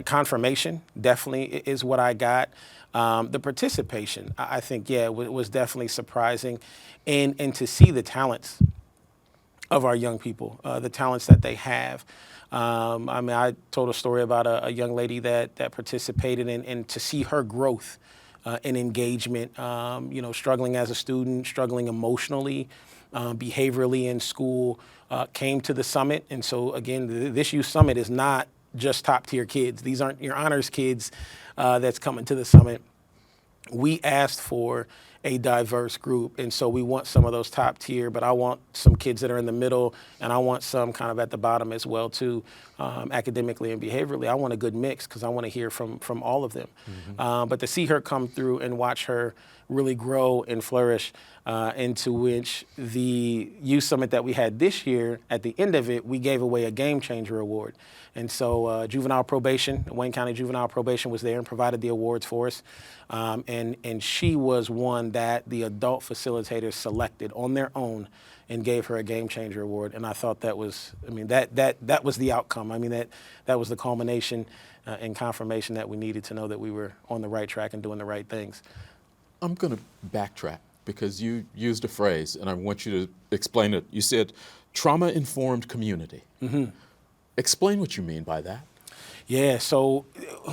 [SPEAKER 2] Confirmation definitely is what I got. The participation, I think, was definitely surprising. And to see the talents of our young people, the talents that they have. I told a story about a young lady that participated and to see her growth in engagement, struggling as a student, struggling emotionally, behaviorally in school, came to the summit. And so again, this youth summit is not just top tier kids. These aren't your honors kids that's coming to the summit. We asked for a diverse group, and so we want some of those top tier, but I want some kids that are in the middle, and I want some kind of at the bottom as well too, academically and behaviorally. I want a good mix because I want to hear from all of them. Mm-hmm. But to see her come through and watch her really grow and flourish, into which the youth summit that we had this year, at the end of it, we gave away a Game Changer Award. And so juvenile probation, Wayne County Juvenile Probation was there and provided the awards for us. And she was one that the adult facilitators selected on their own and gave her a Game Changer Award. And I thought that was, that was the outcome. That was the culmination and confirmation that we needed to know that we were on the right track and doing the right things.
[SPEAKER 1] I'm going to backtrack because you used a phrase, and I want you to explain it. You said trauma-informed community. Mm-hmm. Explain what you mean by that.
[SPEAKER 2] Yeah, so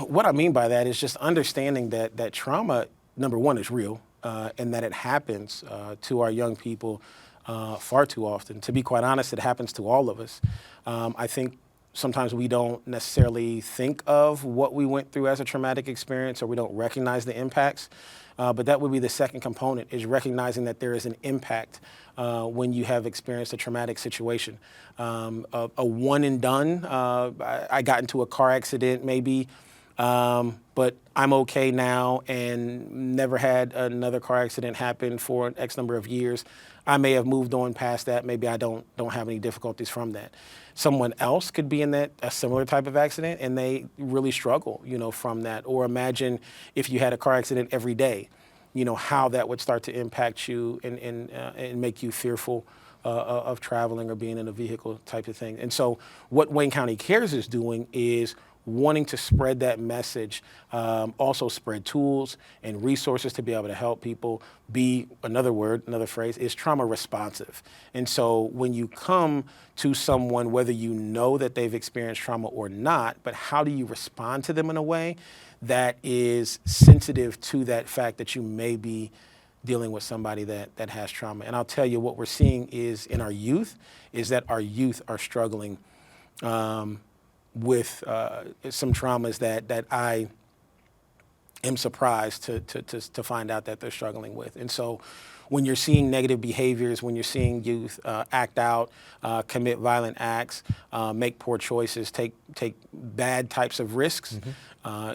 [SPEAKER 2] what I mean by that is just understanding that trauma, number one, is real, and that it happens to our young people far too often. To be quite honest, it happens to all of us. I think sometimes we don't necessarily think of what we went through as a traumatic experience, or we don't recognize the impacts. But that would be the second component, is recognizing that there is an impact when you have experienced a traumatic situation. A one and done, I got into a car accident maybe, but I'm okay now and never had another car accident happen for an X number of years. I may have moved on past that. Maybe I don't have any difficulties from that. Someone else could be in a similar type of accident and they really struggle, from that. Or imagine if you had a car accident every day, how that would start to impact you and make you fearful of traveling or being in a vehicle type of thing. And so what Wayne County Cares is doing is wanting to spread that message, also spread tools and resources to be able to help people be, another phrase, is trauma responsive. And so when you come to someone, whether you know that they've experienced trauma or not, but how do you respond to them in a way that is sensitive to that fact that you may be dealing with somebody that has trauma. And I'll tell you, what we're seeing is in our youth, is that our youth are struggling with some traumas that I am surprised to find out that they're struggling with. And so when you're seeing negative behaviors, when you're seeing youth act out, commit violent acts, make poor choices, take bad types of risks,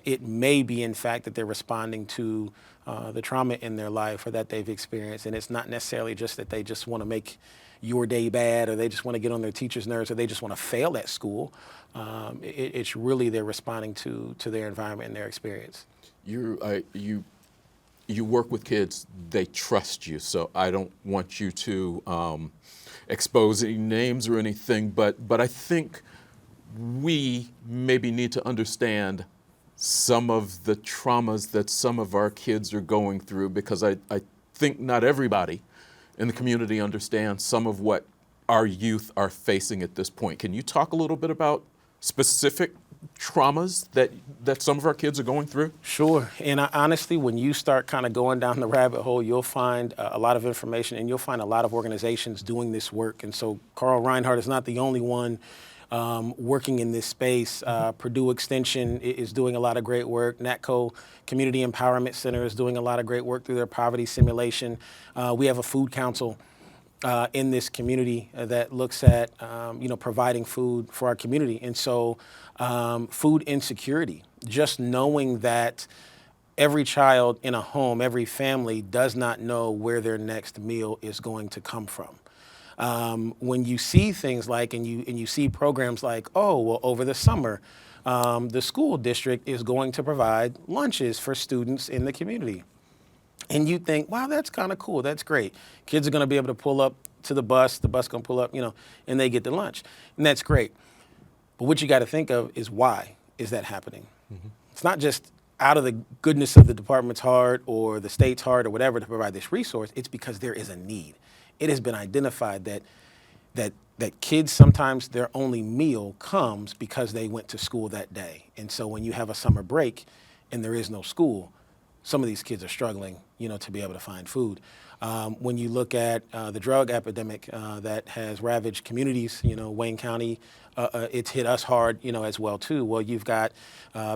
[SPEAKER 2] it may be, in fact, that they're responding to the trauma in their life or that they've experienced. And it's not necessarily just that they just want to make your day bad, or they just want to get on their teacher's nerves, or they just want to fail at school. It's really they're responding to their environment and their experience.
[SPEAKER 1] You work with kids, they trust you, so I don't want you to expose any names or anything, but I think we maybe need to understand some of the traumas that some of our kids are going through, because I think not everybody in the community understands some of what our youth are facing at this point. Can you talk a little bit about specific traumas that some of our kids are going through?
[SPEAKER 2] Sure. And honestly, when you start kind of going down the rabbit hole, you'll find a lot of information, and you'll find a lot of organizations doing this work. And so Carl Reinhardt is not the only one working in this space. Purdue Extension is doing a lot of great work. NATCO Community Empowerment Center is doing a lot of great work through their poverty simulation. We have a food council in this community that looks at providing food for our community. And so food insecurity, just knowing that every child in a home, every family does not know where their next meal is going to come from. When you see things like, and you see programs like, oh, well, over the summer, the school district is going to provide lunches for students in the community. And you think, wow, that's kind of cool. That's great. Kids are going to be able to pull up to the bus going to pull up, and they get the lunch. And that's great. But what you got to think of is, why is that happening? Mm-hmm. It's not just out of the goodness of the department's heart or the state's heart or whatever to provide this resource. It's because there is a need. It has been identified that kids, sometimes their only meal comes because they went to school that day. And so when you have a summer break and there is no school, some of these kids are struggling, to be able to find food. When you look at the drug epidemic that has ravaged communities, Wayne County, it's hit us hard, as well too. Well, you've got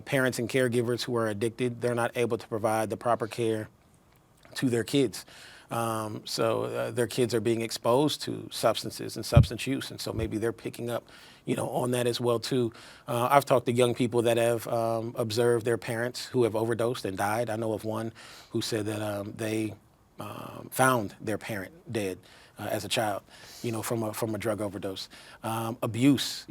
[SPEAKER 2] parents and caregivers who are addicted. They're not able to provide the proper care to their kids. So their kids are being exposed to substances and substance use, and so maybe they're picking up, on that as well too. I've talked to young people that have observed their parents who have overdosed and died. I know of one who said that they found their parent dead as a child, from a drug overdose. Abuse,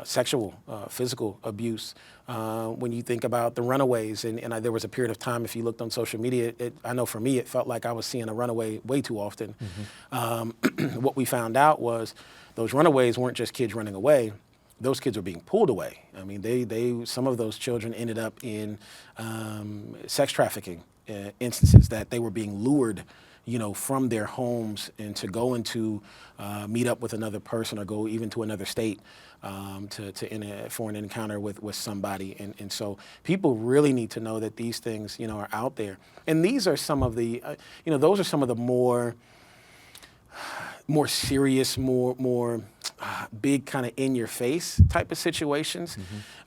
[SPEAKER 2] sexual, physical abuse. When you think about the runaways, and there was a period of time, if you looked on social media, I know for me, it felt like I was seeing a runaway way too often. Mm-hmm. What we found out was those runaways weren't just kids running away. Those kids were being pulled away. I mean, some of those children ended up in sex trafficking instances, that they were being lured from their homes and to go into meet up with another person or go even to another state for an encounter with somebody. And so people really need to know that these things, are out there. And these are some of the, those are some of the more serious, more big kind of in your face type of situations.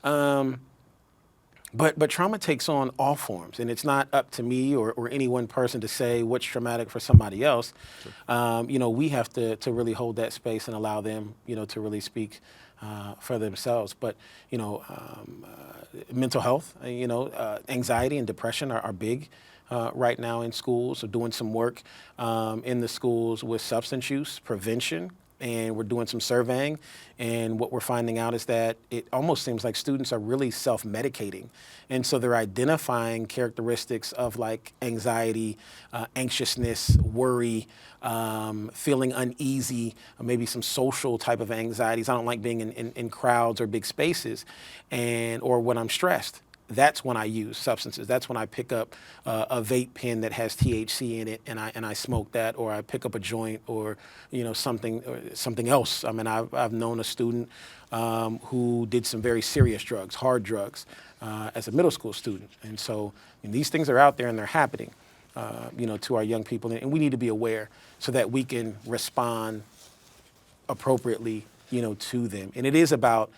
[SPEAKER 2] Mm-hmm. But trauma takes on all forms, and it's not up to me or any one person to say what's traumatic for somebody else. Sure. We have to really hold that space and allow them, to really speak for themselves. But, mental health, anxiety and depression are big right now in schools. So doing some work in the schools with substance use prevention and we're doing some surveying. And what we're finding out is that it almost seems like students are really self-medicating. And so they're identifying characteristics of like anxiety, anxiousness, worry, feeling uneasy, maybe some social type of anxieties. I don't like being in crowds or big spaces, or when I'm stressed. That's when I use substances. That's when I pick up a vape pen that has THC in it, and I smoke that, or I pick up a joint, or something else. I mean, I've known a student who did some very serious drugs, hard drugs, as a middle school student, and so these things are out there and they're happening, to our young people, and we need to be aware so that we can respond appropriately, to them. And it is about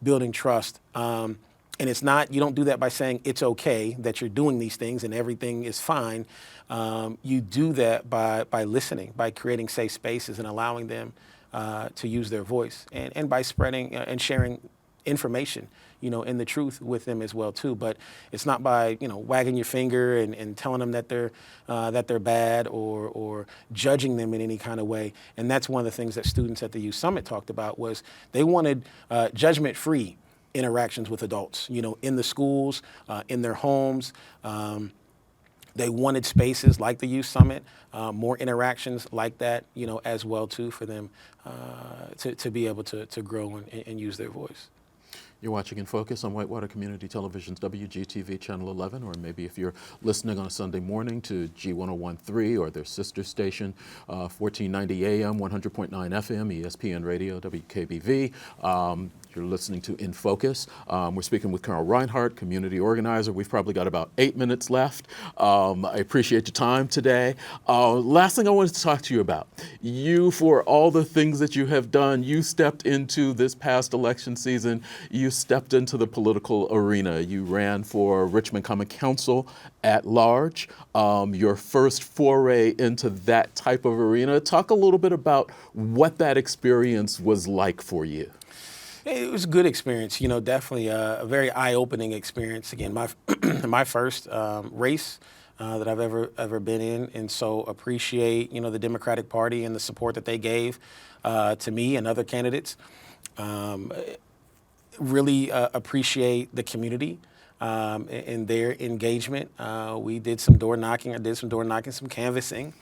[SPEAKER 2] building trust. And it's not, you don't do that by saying it's okay that you're doing these things and everything is fine. You do that by listening, by creating safe spaces and allowing them to use their voice, and by spreading and sharing information, and the truth with them as well too. But it's not by, wagging your finger and telling them that they're bad, or judging them in any kind of way. And that's one of the things that students at the Youth Summit talked about, was they wanted judgment-free interactions with adults, in the schools, in their homes. They wanted spaces like the Youth Summit, more interactions like that, as well too, for them to be able to grow and use their voice.
[SPEAKER 1] You're watching In Focus on Whitewater Community Television's WGTV Channel 11, or maybe if you're listening on a Sunday morning to G1013 or their sister station, 1490 AM, 100.9 FM, ESPN Radio, WKBV. You're listening to In Focus. We're speaking with Carol Reinhardt, community organizer. We've probably got about 8 minutes left. I appreciate your time today. Last thing I wanted to talk to you about, for all the things that you have done, you stepped into this past election season. You stepped into the political arena. You ran for Richmond Common Council at large. Your first foray into that type of arena. Talk a little bit about what that experience was like for you.
[SPEAKER 2] It was a good experience, definitely a very eye-opening experience. Again, my first race that I've ever been in, and so appreciate, the Democratic Party and the support that they gave to me and other candidates. Really appreciate the community and their engagement. We did some door knocking. I did some door knocking, some canvassing.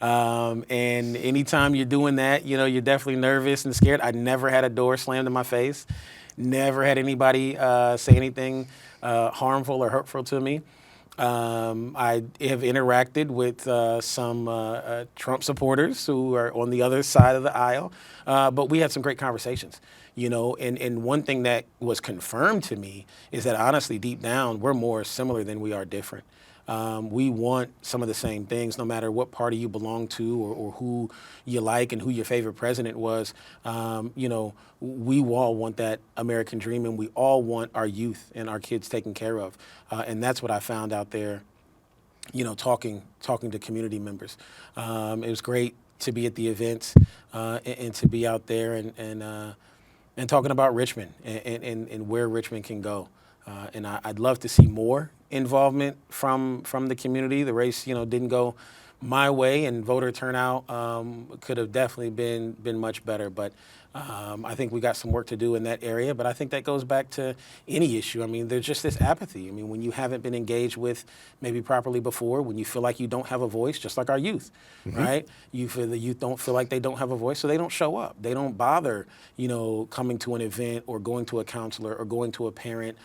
[SPEAKER 2] And anytime you're doing that, you're definitely nervous and scared. I never had a door slammed in my face. Never had anybody say anything harmful or hurtful to me. I have interacted with some Trump supporters who are on the other side of the aisle, but we had some great conversations. And one thing that was confirmed to me is that honestly, deep down, we're more similar than we are different. We want some of the same things, no matter what party you belong to or who you like and who your favorite president was. We all want that American dream, and we all want our youth and our kids taken care of. And that's what I found out there, talking to community members. It was great to be at the events and to be out there and talking about Richmond and where Richmond can go. And I'd love to see more involvement from the community. The race, didn't go my way, and voter turnout could have definitely been much better. But I think we got some work to do in that area. But I think that goes back to any issue. I mean, there's just this apathy. I mean, when you haven't been engaged with maybe properly before, when you feel like you don't have a voice, just like our youth, right? You feel the youth don't feel like they don't have a voice, so they don't show up. They don't bother, coming to an event or going to a counselor or going to a parent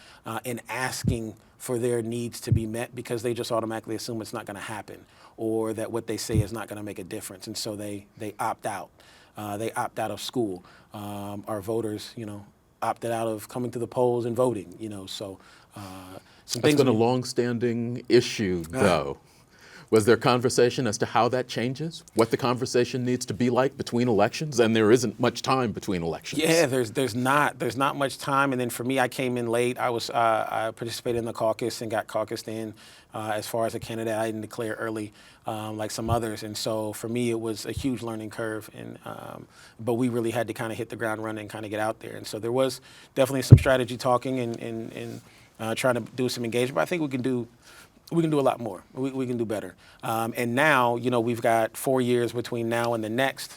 [SPEAKER 2] and asking for their needs to be met, because they just automatically assume it's not going to happen, or that what they say is not going to make a difference, and so they opt out. They opt out of school. Our voters, opted out of coming to the polls and voting. So some things.
[SPEAKER 1] It's been a long-standing issue, though. Was there conversation as to how that changes? What the conversation needs to be like between elections? And there isn't much time between elections.
[SPEAKER 2] Yeah, there's not much time. And then for me, I came in late. I participated in the caucus and got caucused in. As far as a candidate, I didn't declare early like some others. And so for me, it was a huge learning curve. But we really had to kind of hit the ground running and kind of get out there. And so there was definitely some strategy talking and trying to do some engagement. But I think we can do a lot more. We can do better. And now, we've got 4 years between now and the next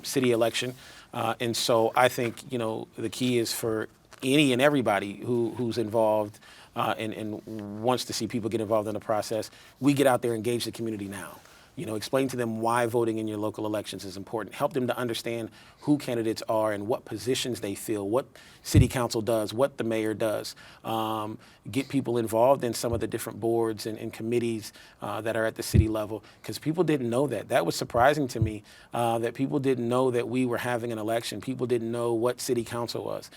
[SPEAKER 2] city election. And so I think, the key is for any and everybody who's involved and wants to see people get involved in the process, we get out there, engage the community now. Explain to them why voting in your local elections is important. Help them to understand who candidates are and what positions they fill, what city council does, what the mayor does. Get people involved in some of the different boards and committees that are at the city level, because people didn't know that. That was surprising to me, that people didn't know that we were having an election. People didn't know what city council was.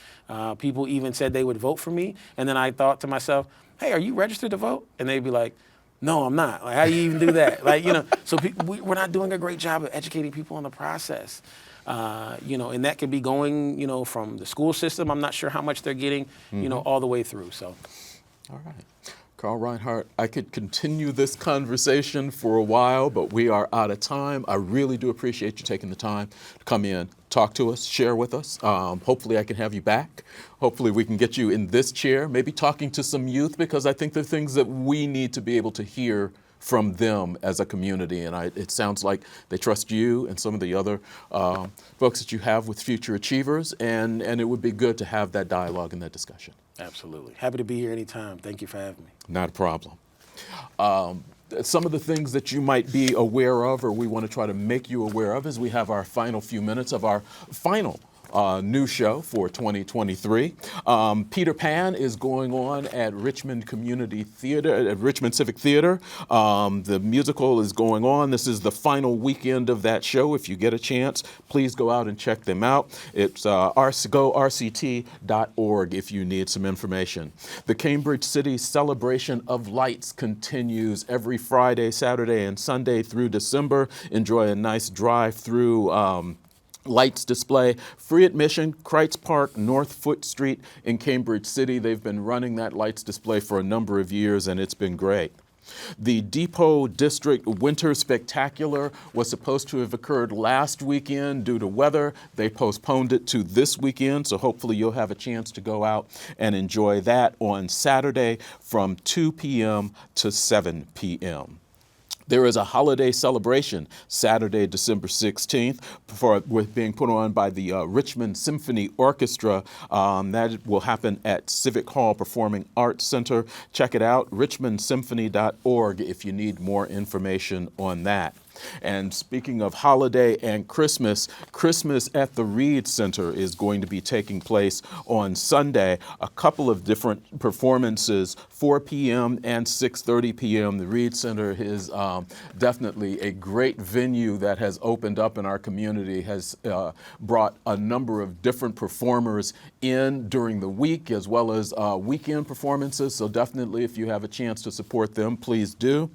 [SPEAKER 2] People even said they would vote for me, and then I thought to myself, hey, are you registered to vote? And they'd be like, no, I'm not. Like, how do you even do that? So we're not doing a great job of educating people on the process. And that could be going, from the school system. I'm not sure how much they're getting, all the way through. So,
[SPEAKER 1] all right. Carl Reinhardt, I could continue this conversation for a while, but we are out of time. I really do appreciate you taking the time to come in, talk to us, share with us. Hopefully I can have you back. Hopefully we can get you in this chair, maybe talking to some youth, because I think there are things that we need to be able to hear from them as a community. And it sounds like they trust you and some of the other folks that you have with Future Achievers, and it would be good to have that dialogue and that discussion.
[SPEAKER 2] Absolutely. Happy to be here anytime. Thank you for having me.
[SPEAKER 1] Not a problem. Some of the things that you might be aware of, or we want to try to make you aware of, is we have our final few minutes of our final new show for 2023. Peter Pan is going on at Richmond Community Theater, at Richmond Civic Theater. The musical is going on. This is the final weekend of that show. If you get a chance, please go out and check them out. It's gorct.org if you need some information. The Cambridge City Celebration of Lights continues every Friday, Saturday, and Sunday through December. Enjoy a nice drive through lights display. Free admission, Kreitz Park, North Foot Street in Cambridge City. They've been running that lights display for a number of years, and it's been great. The Depot District Winter Spectacular was supposed to have occurred last weekend due to weather. They postponed it to this weekend, so hopefully you'll have a chance to go out and enjoy that on Saturday from 2 p.m. to 7 p.m. There is a holiday celebration Saturday, December 16th, with being put on by the Richmond Symphony Orchestra. That will happen at Civic Hall Performing Arts Center. Check it out, richmondsymphony.org, if you need more information on that. And speaking of holiday and Christmas, Christmas at the Reed Center is going to be taking place on Sunday. A couple of different performances, 4 p.m. and 6:30 p.m. The Reed Center is definitely a great venue that has opened up in our community, has brought a number of different performers in during the week as well as weekend performances. So definitely, if you have a chance to support them, please do.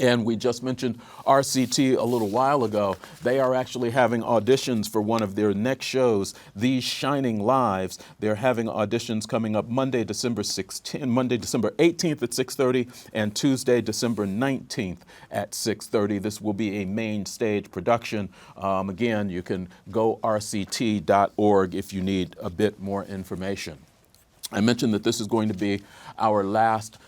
[SPEAKER 1] And we just mentioned RCT a little while ago. They are actually having auditions for one of their next shows, These Shining Lives. They're having auditions coming up Monday, December 18th at 6:30 and Tuesday, December 19th at 6:30. This will be a main stage production. Again, you can go rct.org if you need a bit more information. I mentioned that this is going to be our last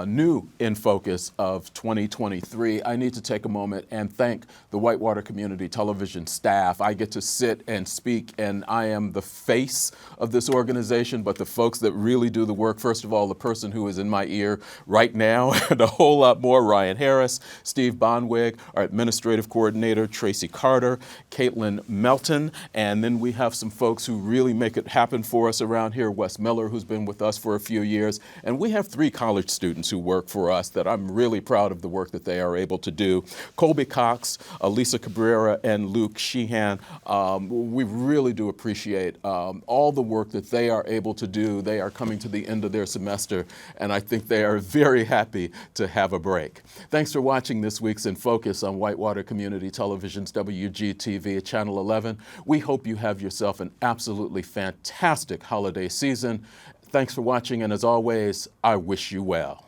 [SPEAKER 1] new In Focus of 2023. I need to take a moment and thank the Whitewater Community Television staff. I get to sit and speak, and I am the face of this organization, but the folks that really do the work, first of all, the person who is in my ear right now, and a whole lot more, Ryan Harris, Steve Bonwig, our administrative coordinator, Tracy Carter, Caitlin Melton, and then we have some folks who really make it happen for us around here, Wes Miller, who's been with us for a few years, and we have 3 college students who work for us that I'm really proud of the work that they are able to do. Colby Cox, Lisa Cabrera, and Luke Sheehan. We really do appreciate all the work that they are able to do. They are coming to the end of their semester, and I think they are very happy to have a break. Thanks for watching this week's In Focus on Whitewater Community Television's WGTV at Channel 11. We hope you have yourself an absolutely fantastic holiday season. Thanks for watching, and as always, I wish you well.